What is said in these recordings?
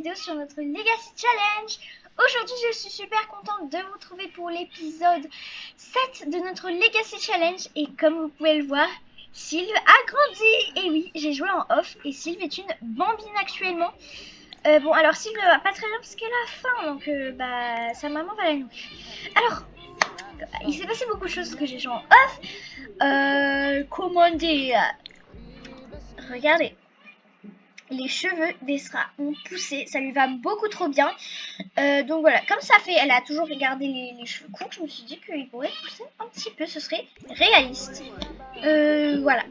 Vidéo sur notre Legacy Challenge. Aujourd'hui je suis super contente de vous retrouver pour l'épisode 7 de notre Legacy Challenge. Et comme vous pouvez le voir, Sylve a grandi. Et oui, j'ai joué en off et Sylve est une bambine actuellement. Bon alors Sylve va pas très bien parce qu'elle a faim, donc sa maman va la nourrir. Alors il s'est passé beaucoup de choses que j'ai joué en off. Comment dire, regardez, les cheveux d'Esra ont poussé, ça lui va beaucoup trop bien. Donc voilà, comme ça fait, elle a toujours gardé les cheveux courts, je me suis dit qu'il pourrait pousser un petit peu, ce serait réaliste. Voilà.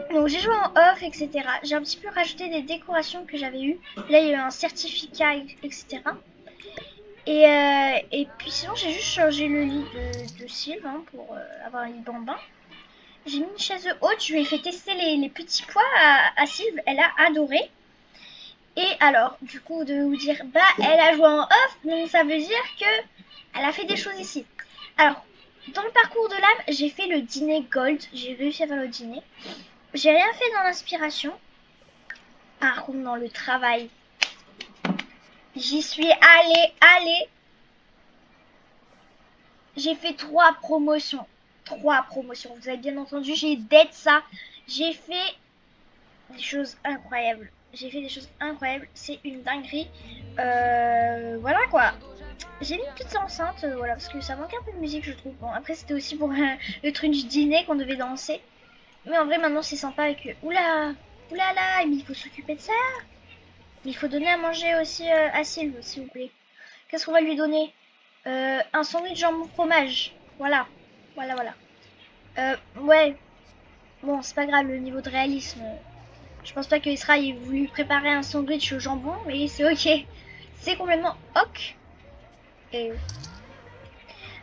Donc j'ai joué en off, etc. J'ai un petit peu rajouté des décorations que j'avais eues. Là il y a eu un certificat, etc. Et puis sinon j'ai juste changé le lit de Sylve pour avoir un lit bambin. J'ai mis une chaise haute, je lui ai fait tester les petits pois à Sylve, elle a adoré. Et alors, du coup, de vous dire, elle a joué en off, donc ça veut dire que elle a fait des choses ici. Alors, dans le parcours de l'âme, j'ai fait le dîner gold, j'ai réussi à faire le dîner. J'ai rien fait dans l'inspiration. Par contre, dans le travail, j'y suis allée. J'ai fait 3 promotions. 3 promotions, vous avez bien entendu, j'ai dead ça. J'ai fait des choses incroyables. C'est une dinguerie. Voilà quoi. J'ai mis une petite enceinte, voilà, parce que ça manque un peu de musique, je trouve. Bon, après, c'était aussi pour le truc du dîner qu'on devait danser. Mais en vrai, maintenant, c'est sympa avec... Oula là, mais il faut s'occuper de ça. Mais il faut donner à manger aussi à Sylve, s'il vous plaît. Qu'est-ce qu'on va lui donner? Un sandwich jambon fromage. Voilà. Ouais. Bon, c'est pas grave, le niveau de réalisme... Je pense pas que Isra ait voulu préparer un sandwich au jambon, mais c'est ok. C'est complètement ok. Et...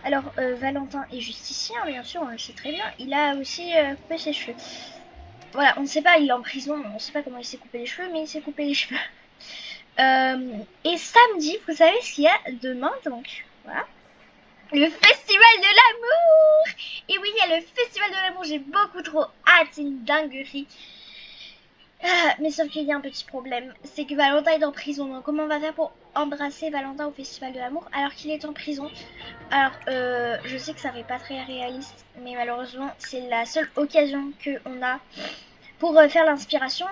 Alors, Valentin est justicien, bien sûr, on le sait très bien. Il a aussi coupé ses cheveux. Voilà, on ne sait pas, il est en prison, on ne sait pas comment il s'est coupé les cheveux, mais il s'est coupé les cheveux. Et samedi, vous savez ce qu'il y a demain, donc, voilà. Le festival de l'amour. Et oui, il y a le festival de l'amour, j'ai beaucoup trop hâte, c'est une dinguerie. Mais sauf qu'il y a un petit problème, c'est que Valentin est en prison. Donc comment on va faire pour embrasser Valentin au festival de l'amour alors qu'il est en prison? Alors je sais que ça fait pas très réaliste, mais malheureusement c'est la seule occasion qu'on a pour faire l'inspiration.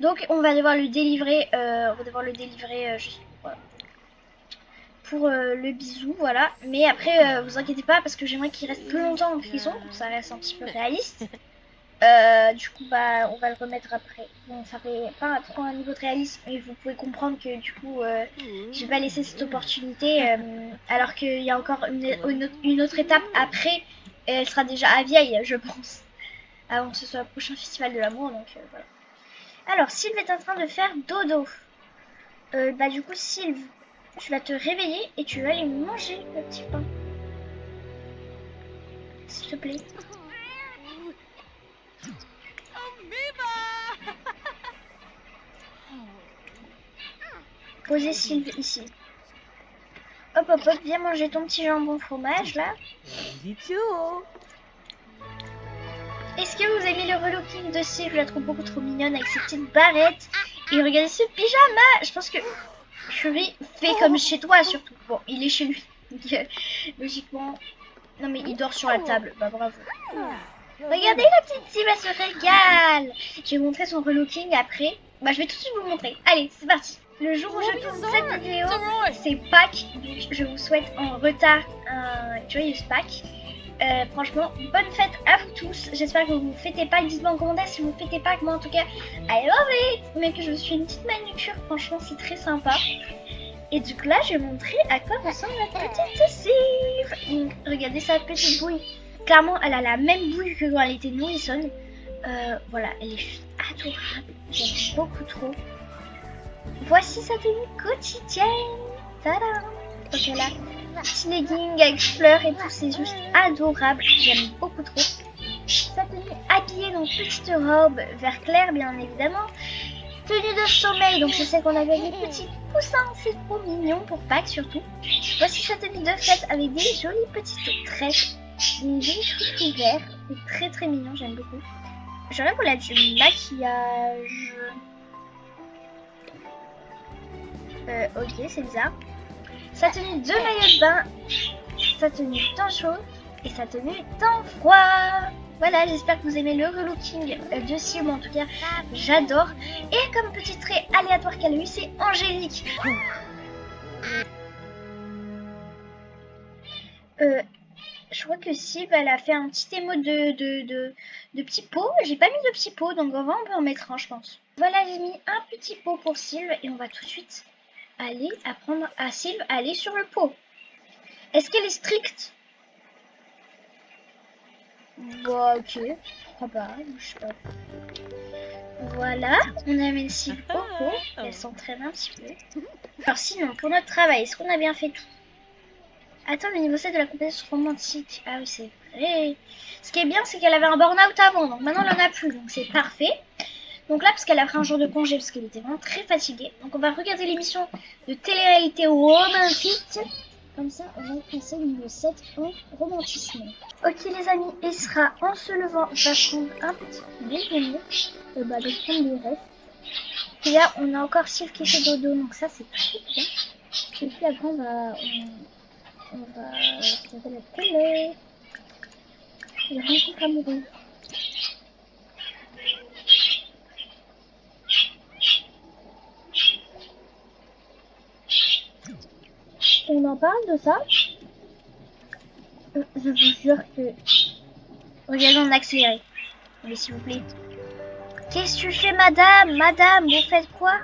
Donc on va devoir le délivrer, juste pour le bisou, voilà. Mais après vous inquiétez pas parce que j'aimerais qu'il reste plus longtemps en prison, ça reste un petit peu réaliste. Du coup on va le remettre après. Bon, ça fait pas trop un niveau de réalisme, mais vous pouvez comprendre que du coup je vais pas laisser cette opportunité alors qu'il y a encore une autre étape après et elle sera déjà à vieille, je pense, avant que ce soit le prochain festival de l'amour. Donc voilà. Alors Sylve est en train de faire dodo. Du coup Sylve, tu vas te réveiller et tu vas aller manger le petit pain, s'il te plaît. Posez Sylve ici. Hop, viens manger ton petit jambon fromage là. Est-ce que vous aimez le relooking de Sylve? Je la trouve beaucoup trop mignonne avec ses petites barrettes. Et regardez ce pyjama. Je pense que Fury fait comme chez toi surtout. Bon, il est chez lui. Donc, logiquement... Non mais il dort sur la table. Bah bravo. Regardez la petite Sylve, elle se régale. Je vais vous montrer son relooking après. Je vais tout de suite vous montrer. Allez, c'est parti. Le jour où je tourne cette vidéo, c'est Pâques, donc je vous souhaite en retard un joyeuse Pâques. Franchement, bonne fête à vous tous. J'espère que vous ne fêtez Pâques. Dites-moi en commentaire si vous ne fêtez Pâques. Moi en tout cas, I love it. Mais que je suis une petite manucure, franchement c'est très sympa. Et du coup là, je vais montrer à quoi ressemble la petite Sylve. Donc regardez sa petite bouille. Clairement, elle a la même bouille que quand elle était nourrissonne. Voilà, elle est juste adorable. J'aime beaucoup trop. Voici sa tenue quotidienne. Tada! Donc elle a un petit legging avec fleurs et tout, c'est juste adorable. J'aime beaucoup trop. Sa tenue habillée dans une petite robe vert clair, bien évidemment. Tenue de sommeil, donc je sais qu'on avait des petits poussins, c'est trop mignon pour Pâques surtout. Voici sa tenue de fête avec des jolies petites tresses, des jolis chouchous verts, c'est très mignon, j'aime beaucoup. J'aurais voulu du maquillage. Ok, c'est bizarre. Sa tenue de maillot de bain, sa tenue temps chaud et sa tenue temps froid. Voilà, j'espère que vous aimez le relooking de Sim, en tout cas, j'adore. Et comme petit trait aléatoire qu'elle a eu, c'est Angélique. Je crois que Sylve, elle a fait un petit émo de petit pot. J'ai pas mis de petit pot, donc on peut en mettre un, je pense. Voilà, j'ai mis un petit pot pour Sylve et on va tout de suite aller apprendre à Sylve à aller sur le pot. Est-ce qu'elle est stricte? Bon, ok. Pourquoi pas, je sais pas. Voilà, on amène Sylve au pot. Elle s'entraîne un petit peu. Alors sinon, pour notre travail, est-ce qu'on a bien fait tout? Attends, le niveau 7 de la compétence romantique. Ah oui, c'est vrai. Ce qui est bien, c'est qu'elle avait un burn-out avant, donc maintenant elle en a plus, donc c'est parfait. Donc là, parce qu'elle a pris un jour de congé, parce qu'elle était vraiment très fatiguée. Donc on va regarder l'émission de télé-réalité romantique. Comme ça, on va passer le niveau 7 en romantisme. Ok les amis, Esra, en se levant, va prendre un petit déjeuner. Donc prendre des restes. Puis là, on a encore Sylve qui fait dodo, donc ça c'est très bien. Et puis après, on va regarder la télé. Les rencontres amoureuses. On en parle de ça. Je vous jure que... Regardez en accéléré. Mais s'il vous plaît. Qu'est-ce que tu fais, madame? Madame, vous faites quoi?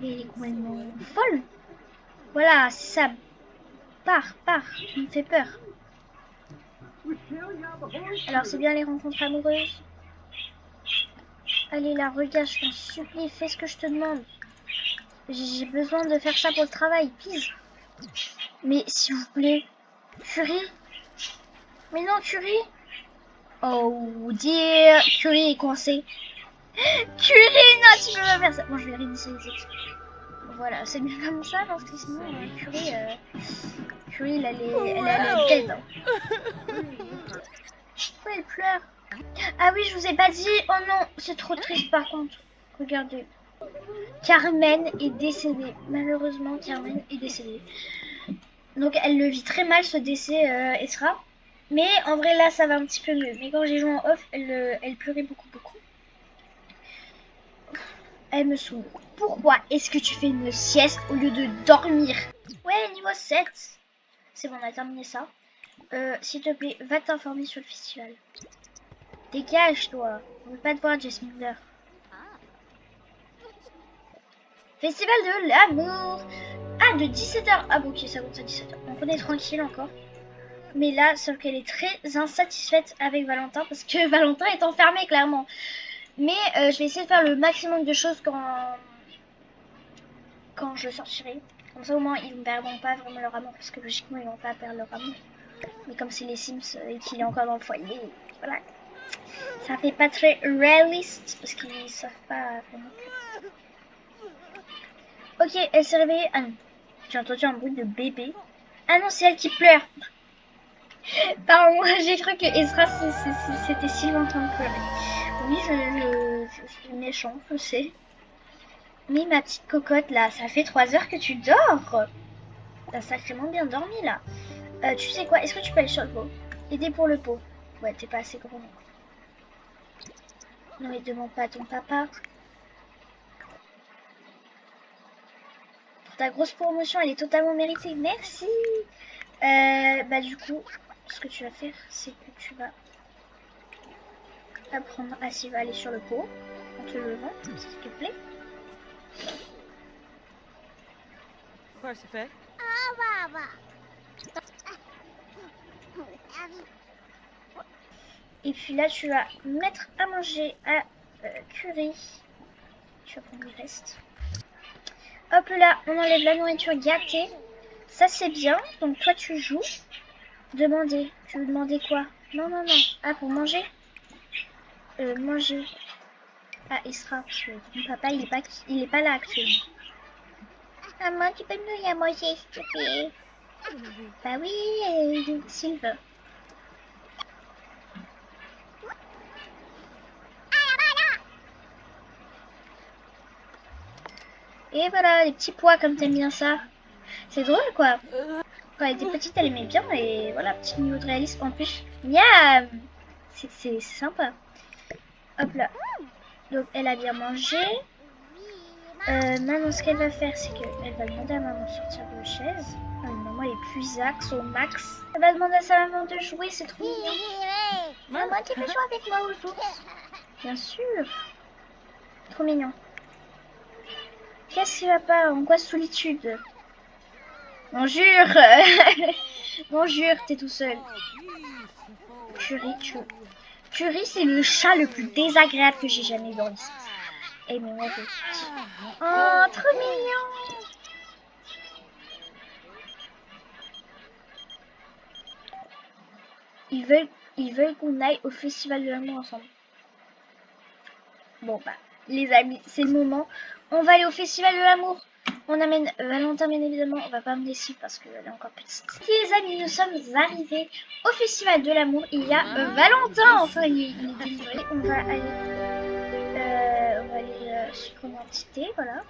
Elle est complètement folle. Voilà, c'est ça. Pars. Tu me fais peur. Alors, c'est bien les rencontres amoureuses. Allez, là, regarde, je t'en supplie, fais ce que je te demande. J'ai besoin de faire ça pour le travail, please. Mais s'il vous plaît. Curie? Mais non, Curie? Oh dear, Curie est coincée. Curie, non, tu peux pas faire ça. Bon, je vais réinitialiser. Voilà, c'est mieux comme ça parce que sinon, Curie, elle est dead. Hein. Pourquoi elle pleure? Ah oui, je vous ai pas dit. Oh non, c'est trop triste par contre. Regardez. Carmen est décédée. Malheureusement, Carmen est décédée. Donc elle le vit très mal ce décès, Esra. Mais en vrai là ça va un petit peu mieux. Mais quand j'ai joué en off, elle pleurait beaucoup. Elle me saoule. Pourquoi est-ce que tu fais une sieste au lieu de dormir? Ouais, niveau 7. C'est bon, on a terminé ça. S'il te plaît, va t'informer sur le festival. Dégage toi. On veut pas te voir, Jess Miller. Festival de l'amour. Ah, de 17h. Ah bon, ok, ça compte à 17h. Donc on est tranquille encore. Mais là, sauf qu'elle est très insatisfaite avec Valentin parce que Valentin est enfermé clairement. Mais je vais essayer de faire le maximum de choses quand je sortirai. Comme ça au moins ils ne perdront pas vraiment leur amour parce que logiquement ils vont pas perdre leur amour. Mais comme c'est les Sims et qu'il est encore dans le foyer, voilà. Ça fait pas très réaliste parce qu'ils savent pas vraiment. Ok, elle s'est réveillée. Ah non, j'ai entendu un bruit de bébé. Ah non, c'est elle qui pleure. Pardon, j'ai cru que Ezra c'était si longtemps de pleurer. Oui, je suis méchante, je sais. Mais ma petite cocotte là, ça fait 3 heures que tu dors. T'as sacrément bien dormi là. Tu sais quoi, est-ce que tu peux aller sur le pot? Aider pour le pot. Ouais, t'es pas assez grand. Non mais demande pas à ton papa. Pour ta grosse promotion, elle est totalement méritée. Merci. Bah du coup, ce que tu vas faire, c'est que tu vas apprendre à s'il va aller sur le pot en te levant, s'il te plaît. Quoi, c'est fait? Et puis là, tu vas mettre à manger à Curie. Tu vas prendre le reste. Hop là, on enlève la nourriture gâtée. Ça, c'est bien. Donc toi, tu joues. Demander. Tu veux demander quoi? Non. Ah, pour manger? Manger. Ah, Isra. Ton papa, il est pas là actuellement. Maman, tu peux me donner à manger, s'il te plaît? Bah oui, Sylve. Et voilà, les petits pois comme t'aimes bien ça. C'est drôle quoi. Quand elle était petite, elle aimait bien et voilà, petit niveau de réalisme en plus. Miam. C'est sympa. Hop là. Donc elle a bien mangé. Maintenant ce qu'elle va faire, c'est qu'elle va demander à maman de sortir de la chaise. Ah oui, maman elle est plus axe au max. Elle va demander à sa maman de jouer, c'est trop mignon. Maman, tu peux jouer avec moi aux ours? Bien sûr. Trop mignon. Qu'est-ce qui va pas? En quoi solitude? On jure. On jure, t'es tout seul. Curie, c'est le chat le plus désagréable que j'ai jamais vu en lice. Et mais moi, je suis... Oh, trop mignon. Ils veulent qu'on aille au festival de l'amour ensemble. Bon, bah, les amis, c'est le moment. On va aller au festival de l'amour. On amène Valentin, bien évidemment. On va pas amener Sylvie parce qu'elle est encore petite. Les amis, nous sommes arrivés au festival de l'amour. Il y a Valentin. Enfin, il est délivré. On va aller suivre mon entité. Voilà.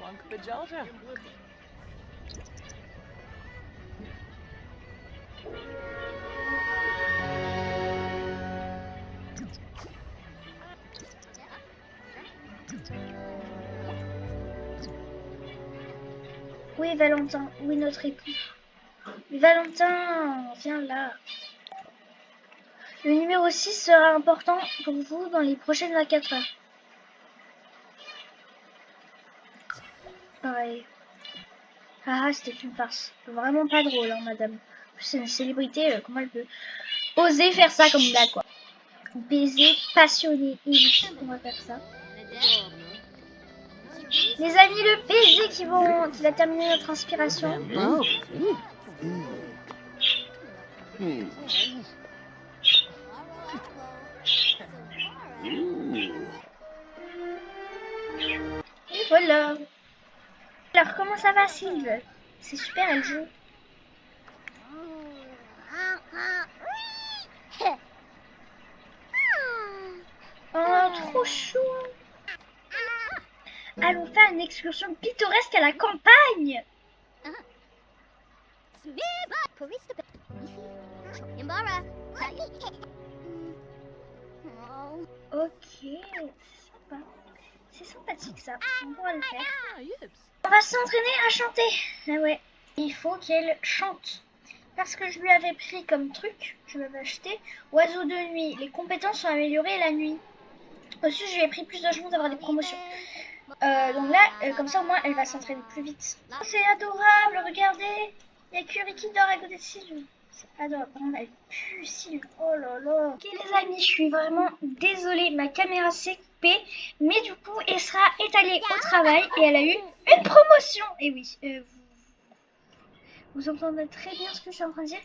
Oui, Valentin. Oui, notre époux. Valentin, viens là. Le numéro 6 sera important pour vous dans les prochaines 24 heures. Pareil. Ah, c'était une farce. Vraiment pas drôle, hein, madame. C'est une célébrité, comment elle peut oser faire ça comme là, quoi. Baiser passionné. Et oui, on va faire ça. Les amis, le baiser qui va terminer notre inspiration. Et voilà. Alors, comment ça va, Sylve? C'est super, elle joue. Oh, trop chou. Allons faire une excursion pittoresque à la campagne. Ok, c'est sympa. C'est sympathique ça, on pourra le faire. On va s'entraîner à chanter. Ah ouais, il faut qu'elle chante. Parce que je lui avais pris comme truc, je l'avais acheté, oiseau de nuit. Les compétences sont améliorées la nuit. Aussi, je lui ai pris plus de chances d'avoir des promotions. Donc là, comme ça au moins, elle va s'entraîner plus vite. Oh, c'est adorable, regardez. Il y a Curie qui dort à côté de Sylve. C'est adorable. Par contre, elle pue, Sylve. Oh là là. Ok les amis, je suis vraiment désolée. Ma caméra s'est coupée. Mais du coup, Esra est allée au travail et elle a eu une promotion. Et oui, vous entendez très bien ce que je suis en train de dire.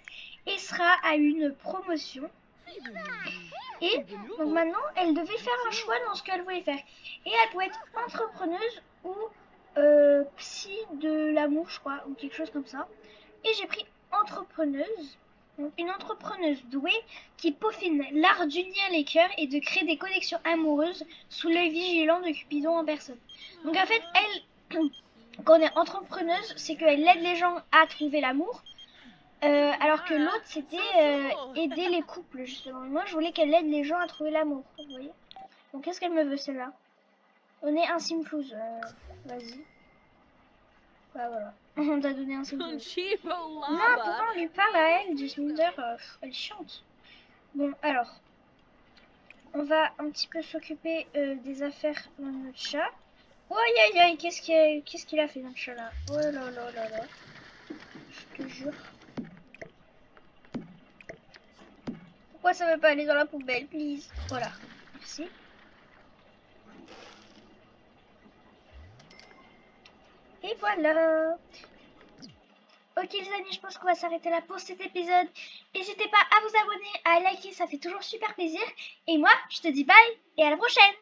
Esra a eu une promotion. Et donc maintenant, elle devait faire un choix dans ce qu'elle voulait faire. Et elle pouvait être entrepreneuse ou psy de l'amour, je crois, ou quelque chose comme ça. Et j'ai pris entrepreneuse. Donc une entrepreneuse douée qui peaufine l'art d'unir les cœurs et de créer des connexions amoureuses sous l'œil vigilant de Cupidon en personne. Donc en fait, elle, quand on est entrepreneuse, c'est qu'elle aide les gens à trouver l'amour. Alors que l'autre, c'était aider les couples, justement. Moi, je voulais qu'elle aide les gens à trouver l'amour, vous voyez. Donc, qu'est-ce qu'elle me veut, celle-là? Donner un Simflouz. Vas-y. Bah, voilà. On t'a donné un Simflouz. Non, pourquoi on lui parle à elle, Jasminder? Elle chante. Bon, alors. On va un petit peu s'occuper des affaires de notre chat. Oh, aïe, aïe, aïe, qu'est-ce qu'il a fait, notre chat, là? Oh là là là là. Je te jure. Pourquoi ça veut pas aller dans la poubelle, please? Voilà, merci. Et voilà. Ok les amis, je pense qu'on va s'arrêter là pour cet épisode. N'hésitez pas à vous abonner, à liker, ça fait toujours super plaisir. Et moi, je te dis bye et à la prochaine.